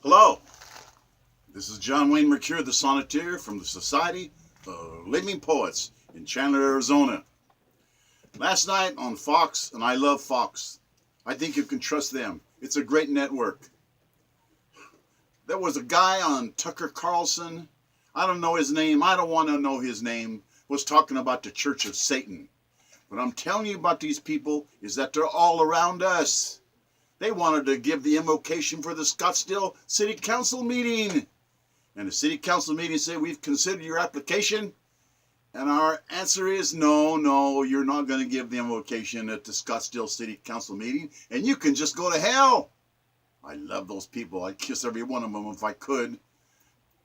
Hello, this is John Wayne Mercure, the Sonneteer from the Society of Living Poets in Chandler, Arizona. Last night on Fox, and I love Fox. I think you can trust them. It's a great network. There was a guy on Tucker Carlson. I don't know his name. I don't want to know his name. Was talking about the Church of Satan. What I'm telling you about these people is that they're all around us. They wanted to give the invocation for the Scottsdale City Council meeting. And the City Council meeting said, we've considered your application. And our answer is no, you're not going to give the invocation at the Scottsdale City Council meeting. And you can just go to hell. I love those people. I'd kiss every one of them if I could.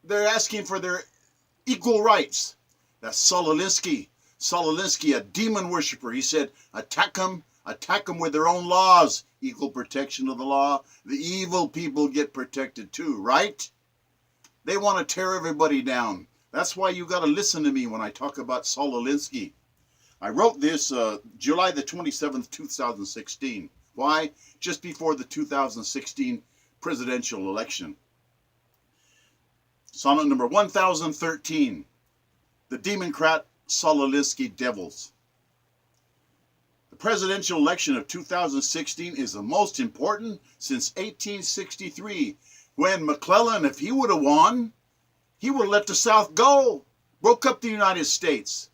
They're asking for their equal rights. That's Solinsky. Solinsky, a demon worshiper. He said, attack them with their own laws. Equal protection of the law. The evil people get protected too, right? They want to tear everybody down. That's why you got to listen to me when I talk about Solinsky. I wrote this July the 27th, 2016. Why? Just before the 2016 presidential election. Sonnet number 1013. The Democrat Solinsky Devils. The presidential election of 2016 is the most important since 1863, when McClellan, if he would have won, he would have let the South go, broke up the United States.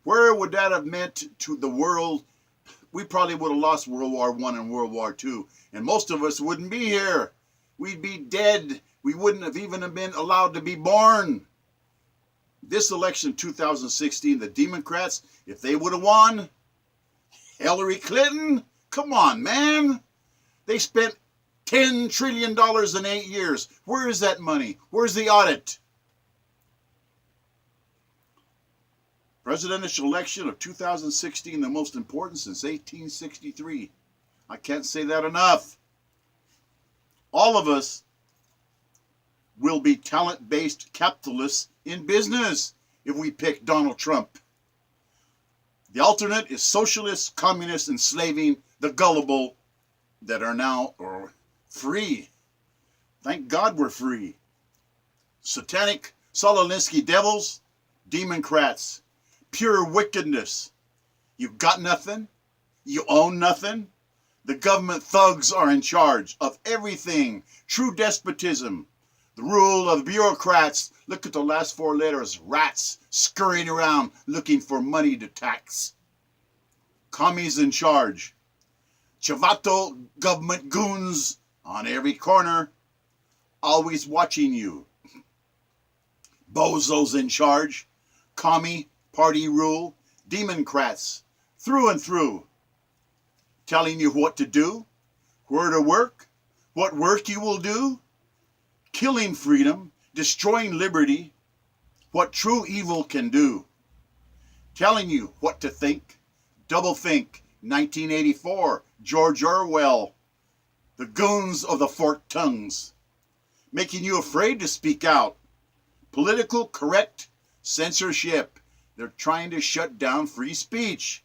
Where would that have meant to the world? We probably would have lost World War I and World War II, and most of us wouldn't be here. We'd be dead. We wouldn't have even been allowed to be born. This election, 2016, the Democrats, if they would have won, Hillary Clinton, come on, man. They spent $10 trillion in 8 years. Where is that money? Where's the audit? Presidential election of 2016, the most important since 1863. I can't say that enough. All of us will be talent-based capitalists in business if we pick Donald Trump. The alternate is socialists, communists, enslaving the gullible that are now free. Thank God we're free. Satanic Solinsky devils, Democrats, pure wickedness. You got nothing. You own nothing. The government thugs are in charge of everything. True despotism. The rule of bureaucrats. Look at the last four letters. Rats scurrying around looking for money to tax. Commies in charge. Chavato government goons on every corner. Always watching you. Bozos in charge. Commie party rule. Democrats through and through. Telling you what to do. Where to work. What work you will do. Killing freedom, destroying liberty, what true evil can do. Telling you what to think, double think, 1984, George Orwell, the goons of the forked tongues. Making you afraid to speak out. Political correct censorship. They're trying to shut down free speech.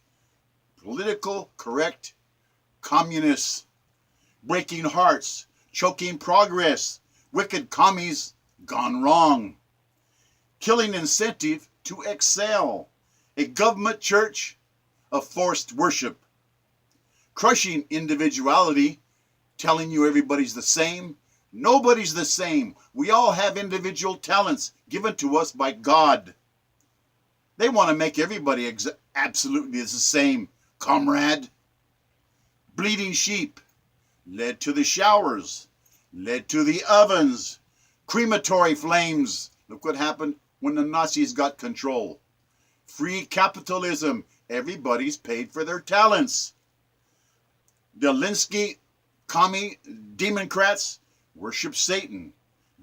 Political correct communists. Breaking hearts, choking progress. Wicked commies gone wrong. Killing incentive to excel. A government church of forced worship. Crushing individuality, telling you everybody's the same. Nobody's the same. We all have individual talents given to us by God. They want to make everybody absolutely the same, comrade. Bleeding sheep led to the showers. Led to the ovens, crematory flames. Look what happened when the Nazis got control. Free capitalism. Everybody's paid for their talents. The Linsky commie Democrats worship Satan.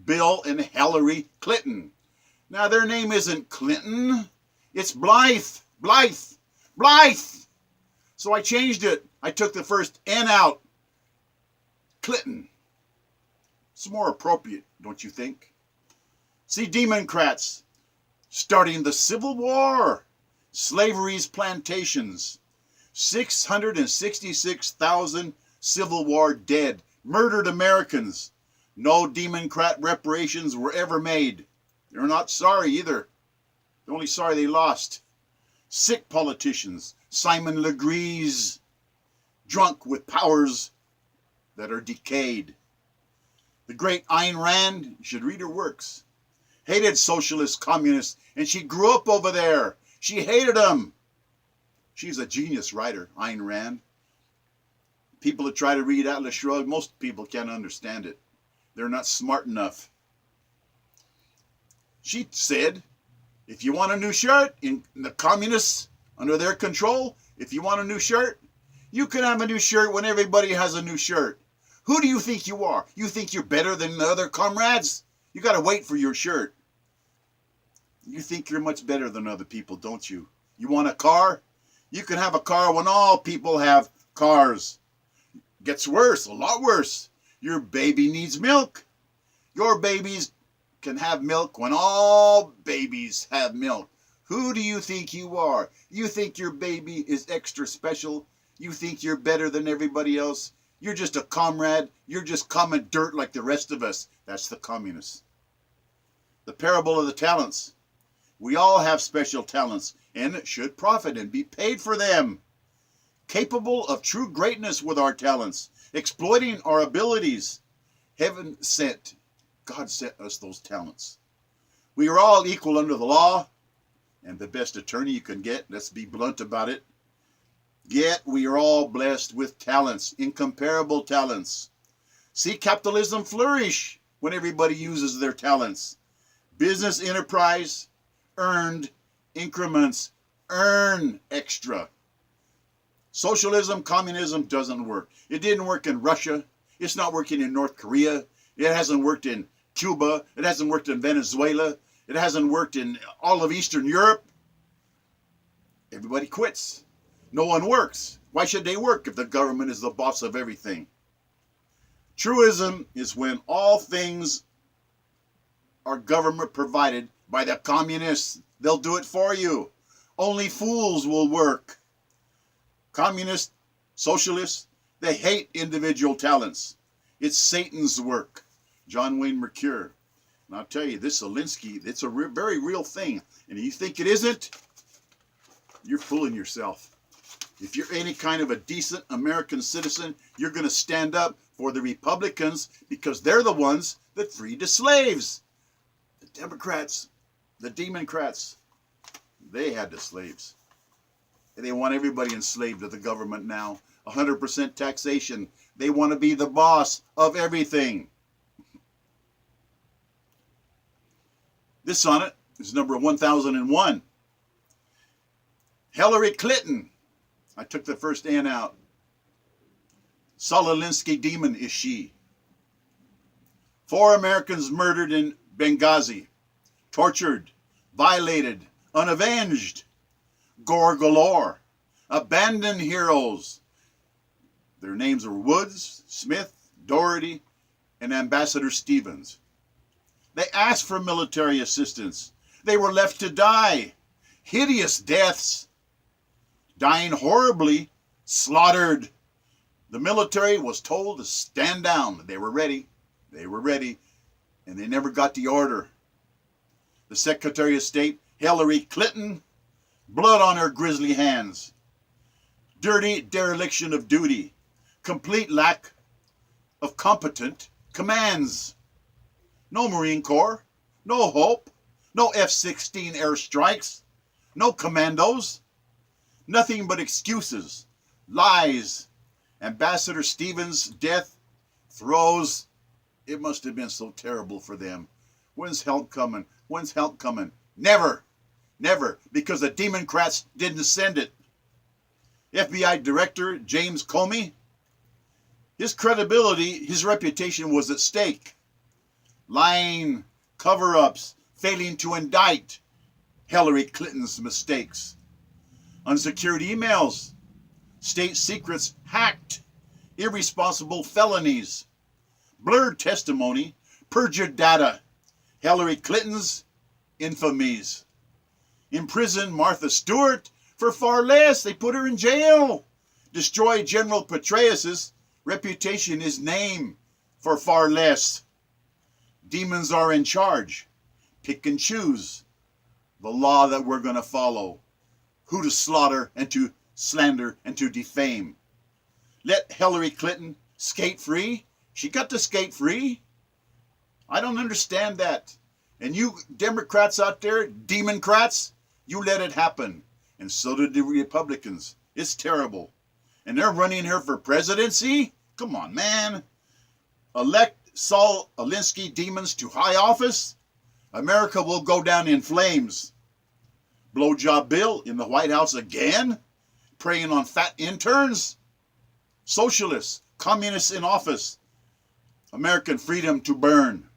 Bill and Hillary Clinton. Now their name isn't Clinton. It's Blythe. Blythe. Blythe. So I changed it. I took the first N out. Clinton. It's more appropriate, don't you think? See, Democrats starting the Civil War, slavery's plantations, 666,000 Civil War dead, murdered Americans, No Democrat reparations were ever made. They're not sorry either. They're only sorry they lost. Sick politicians, Simon Legree's, drunk with powers that are decayed. The great Ayn Rand, you should read her works, hated socialists, communists, and she grew up over there. She hated them. She's a genius writer, Ayn Rand. People that try to read Atlas Shrugged, most people can't understand it. They're not smart enough. She said, if you want a new shirt in the communists under their control, if you want a new shirt, you can have a new shirt when everybody has a new shirt. Who do you think you are? You think you're better than the other comrades? You got to wait for your shirt. You think you're much better than other people, don't you? You want a car? You can have a car when all people have cars. Gets worse, a lot worse. Your baby needs milk. Your babies can have milk when all babies have milk. Who do you think you are? You think your baby is extra special? You think you're better than everybody else? You're just a comrade. You're just common dirt like the rest of us. That's the communists. The parable of the talents. We all have special talents and should profit and be paid for them. Capable of true greatness with our talents, exploiting our abilities. Heaven sent, God sent us those talents. We are all equal under the law, and the best attorney you can get, let's be blunt about it. Yet we are all blessed with talents, incomparable talents. See capitalism flourish when everybody uses their talents. Business enterprise, earned increments, earn extra. Socialism, communism doesn't work. It didn't work in Russia. It's not working in North Korea. It hasn't worked in Cuba. It hasn't worked in Venezuela. It hasn't worked in all of Eastern Europe. Everybody quits. No one works. Why should they work if the government is the boss of everything? Truism is when all things are government provided by the communists. They'll do it for you. Only fools will work. Communists, socialists, they hate individual talents. It's Satan's work. John Wayne Mercure. And I'll tell you, this Alinsky, it's a very real thing. And if you think it isn't, you're fooling yourself. If you're any kind of a decent American citizen, you're going to stand up for the Republicans because they're the ones that freed the slaves. The Democrats, the Democrats, they had the slaves. And they want everybody enslaved to the government now. 100% taxation. They want to be the boss of everything. This sonnet is number 1001. Hillary Clinton. I took the first N out. Solinsky demon is she. 4 Americans murdered in Benghazi. Tortured, violated, unavenged. Gore galore. Abandoned heroes. Their names are Woods, Smith, Doherty, and Ambassador Stevens. They asked for military assistance. They were left to die. Hideous deaths. Dying horribly, slaughtered. The military was told to stand down. They were ready. They were ready. And they never got the order. The Secretary of State, Hillary Clinton, blood on her grisly hands. Dirty dereliction of duty. Complete lack of competent commands. No Marine Corps. No hope. No F-16 airstrikes. No commandos. Nothing but excuses. Lies. Ambassador Stevens' death throws. It must have been so terrible for them. When's help coming? When's help coming? Never. Never. Because the Democrats didn't send it. FBI Director James Comey, his credibility, his reputation was at stake. Lying, cover-ups, failing to indict Hillary Clinton's mistakes. Unsecured emails, state secrets hacked, irresponsible felonies, blurred testimony, perjured data, Hillary Clinton's infamies. Imprisoned Martha Stewart for far less. They put her in jail. Destroyed General Petraeus' reputation, his name, for far less. Demons are in charge. Pick and choose the law that we're going to follow. Who to slaughter and to slander and to defame. Let Hillary Clinton skate free. She got to skate free. I don't understand that. And you Democrats out there, Democrats, you let it happen. And so did the Republicans. It's terrible. And they're running her for presidency? Come on, man. Elect Saul Alinsky demons to high office? America will go down in flames. Blowjob Bill in the White House again? Preying on fat interns? Socialists, communists in office. American freedom to burn.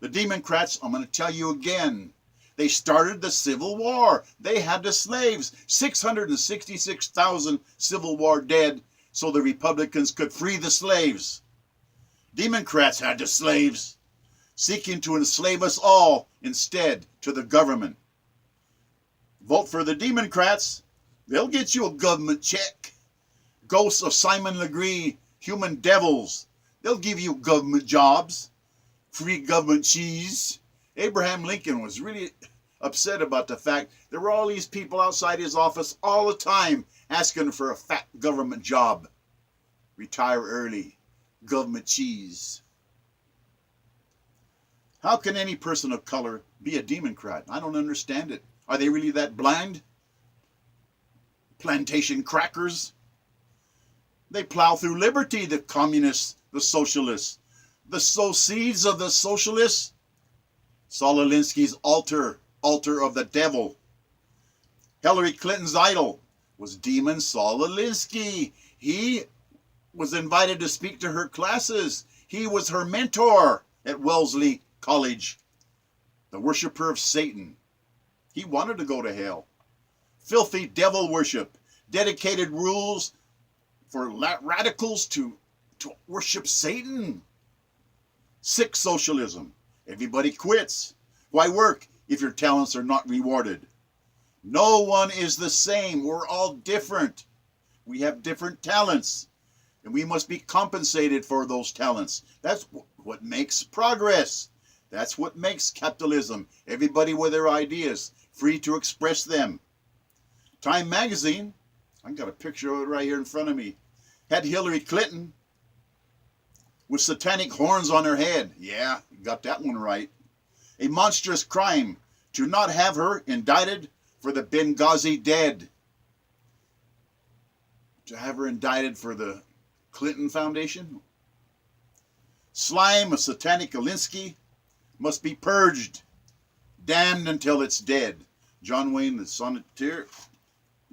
The Democrats, I'm going to tell you again, they started the Civil War. They had the slaves. 666,000 Civil War dead so the Republicans could free the slaves. Democrats had the slaves, seeking to enslave us all instead to the government. Vote for the Democrats. They'll get you a government check. Ghosts of Simon Legree, human devils. They'll give you government jobs. Free government cheese. Abraham Lincoln was really upset about the fact there were all these people outside his office all the time asking for a fat government job. Retire early. Government cheese. How can any person of color be a Democrat? I don't understand it. Are they really that blind? Plantation crackers? They plow through liberty, the communists, the socialists. The sow seeds of the socialists? Saul Alinsky's altar of the devil. Hillary Clinton's idol was demon Saul Alinsky. He was invited to speak to her classes. He was her mentor at Wellesley College. The worshiper of Satan. He wanted to go to hell. Filthy devil worship. Dedicated rules for radicals to worship Satan. Sick socialism. Everybody quits. Why work if your talents are not rewarded? No one is the same. We're all different. We have different talents. And we must be compensated for those talents. That's what makes progress. That's what makes capitalism. Everybody with their ideas, free to express them. Time magazine, I've got a picture of it right here in front of me, had Hillary Clinton with satanic horns on her head. Yeah, you got that one right. A monstrous crime to not have her indicted for the Benghazi dead. To have her indicted for the Clinton Foundation. Slime of satanic Alinsky must be purged, damned until it's dead. John Wayne, the Sonneteer.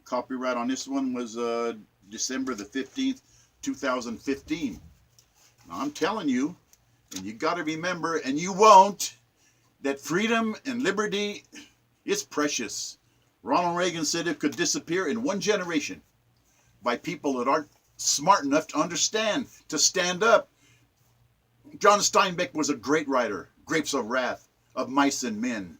Copyright on this one was December the 15th, 2015. Now I'm telling you, and you got to remember, and you won't, that freedom and liberty is precious. Ronald Reagan said it could disappear in one generation by people that aren't smart enough to understand, to stand up. John Steinbeck was a great writer, Grapes of Wrath, of Mice and Men.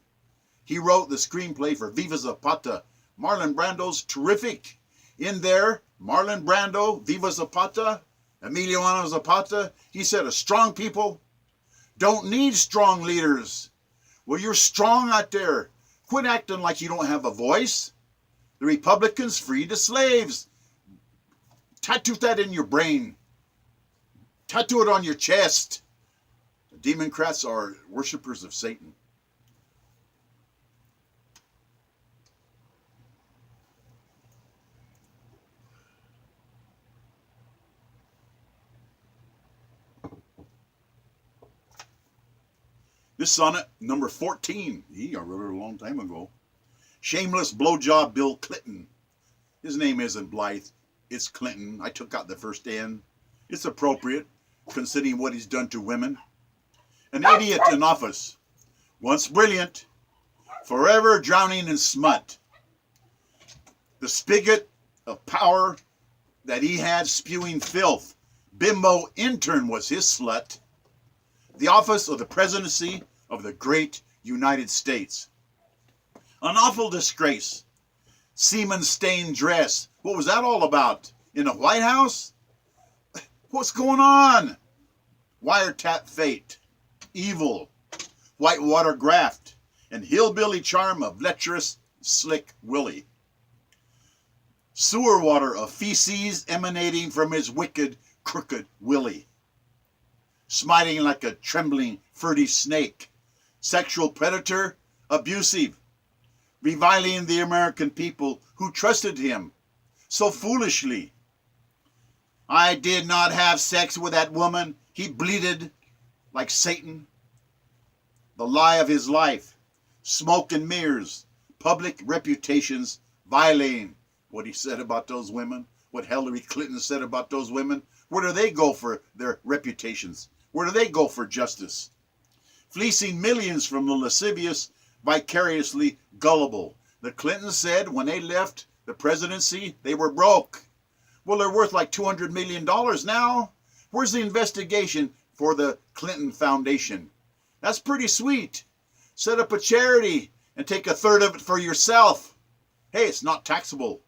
He wrote the screenplay for Viva Zapata. Marlon Brando's terrific. In there, Marlon Brando, Viva Zapata, Emiliano Zapata, he said, a strong people don't need strong leaders. Well, you're strong out there. Quit acting like you don't have a voice. The Republicans freed the slaves. Tattoo that in your brain. Tattoo it on your chest. The Democrats are worshipers of Satan. This sonnet, number 14. I wrote it a long time ago. Shameless blowjob Bill Clinton. His name isn't Blythe. It's Clinton. I took out the first N. It's appropriate, considering what he's done to women. An idiot in office. Once brilliant, forever drowning in smut. The spigot of power that he had spewing filth. Bimbo intern was his slut. The office of the presidency of the great United States. An awful disgrace. Semen-stained dress. What was that all about? In the White House? What's going on? Wiretap fate. Evil. whitewater graft, and hillbilly charm of lecherous Slick Willie. Sewer water of feces emanating from his wicked, crooked Willie. Smiting like a trembling, furry snake. Sexual predator, abusive. Reviling the American people who trusted him so foolishly. I did not have sex with that woman, he bleated like Satan. The lie of his life, smoke and mirrors, public reputations violating what he said about those women, what Hillary Clinton said about those women. Where do they go for their reputations? Where do they go for justice? Fleecing millions from the lascivious, vicariously gullible. The Clintons said when they left the presidency, they were broke. Well, they're worth like $200 million now. Where's the investigation for the Clinton Foundation? That's pretty sweet. Set up a charity and take a third of it for yourself. Hey, it's not taxable.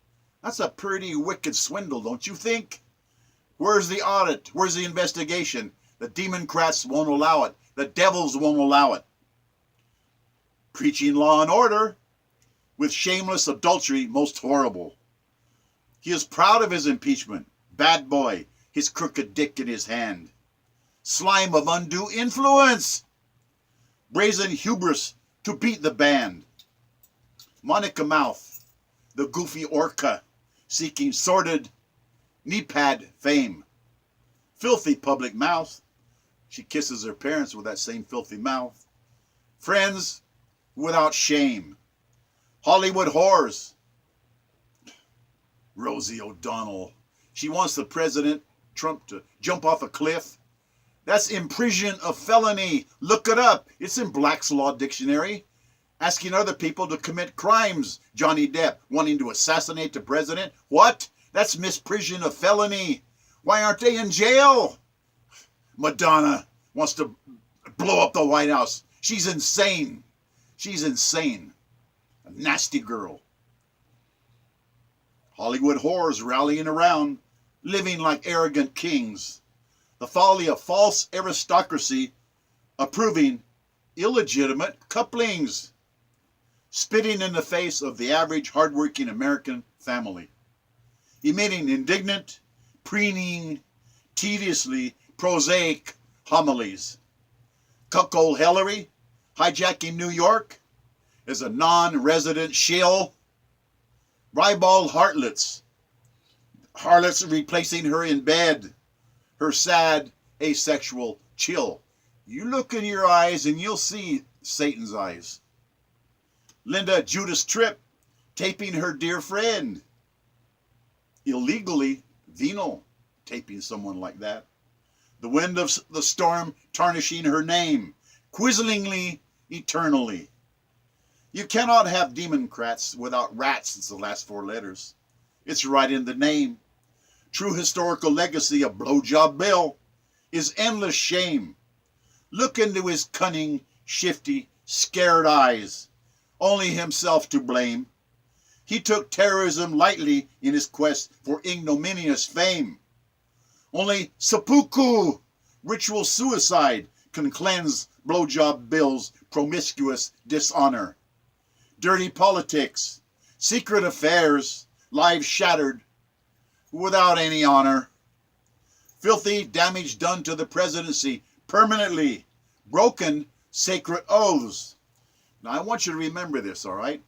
That's a pretty wicked swindle, don't you think? Where's the audit? Where's the investigation? The Democrats won't allow it. The devils won't allow it. Preaching law and order with shameless adultery most horrible. He is proud of his impeachment. Bad boy, his crooked dick in his hand. Slime of undue influence. Brazen hubris to beat the band. Monica Mouth, the goofy orca, seeking sordid knee-pad fame. Filthy public mouth. She kisses her parents with that same filthy mouth. Friends without shame. Hollywood whores. Rosie O'Donnell. She wants the President Trump to jump off a cliff. That's imprison of felony. Look it up. It's in Black's Law Dictionary. Asking other people to commit crimes. Johnny Depp wanting to assassinate the president. What? That's misprision of felony. Why aren't they in jail? Madonna wants to blow up the White House. She's insane. She's insane. A nasty girl. Hollywood whores rallying around, living like arrogant kings. The folly of false aristocracy approving illegitimate couplings. Spitting in the face of the average hardworking American family. Emitting indignant, preening, tediously prosaic homilies. Cuckold Hillary, hijacking New York as a non-resident shill. Ribald harlots replacing her in bed. Her sad, asexual chill. You look in your eyes and you'll see Satan's eyes. Linda Judas Tripp taping her dear friend. Illegally venal taping someone like that. The wind of the storm tarnishing her name. Quizzlingly, eternally. You cannot have Democrats without rats. It's the last four letters. It's right in the name. True historical legacy of Blowjob Bill is endless shame. Look into his cunning, shifty, scared eyes. Only himself to blame. He took terrorism lightly in his quest for ignominious fame. Only seppuku, ritual suicide, can cleanse Blowjob Bill's promiscuous dishonor. Dirty politics, secret affairs, lives shattered without any honor. Filthy damage done to the presidency permanently. Broken sacred oaths. Now I want you to remember this, all right?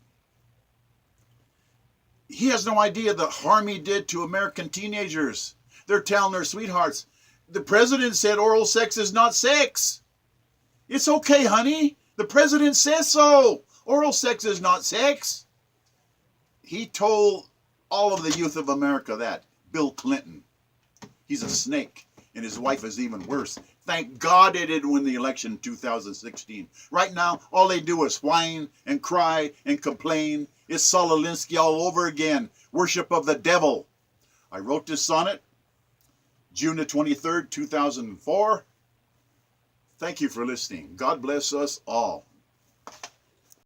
He has no idea the harm he did to American teenagers. They're telling their sweethearts, the president said oral sex is not sex. It's okay, honey. The president says so. Oral sex is not sex. He told all of the youth of America that. Bill Clinton. He's a snake, and his wife is even worse. Thank God they didn't win the election in 2016. Right now, all they do is whine and cry and complain. It's Saul Alinsky all over again. Worship of the devil. I wrote this sonnet June the 23rd, 2004. Thank you for listening. God bless us all.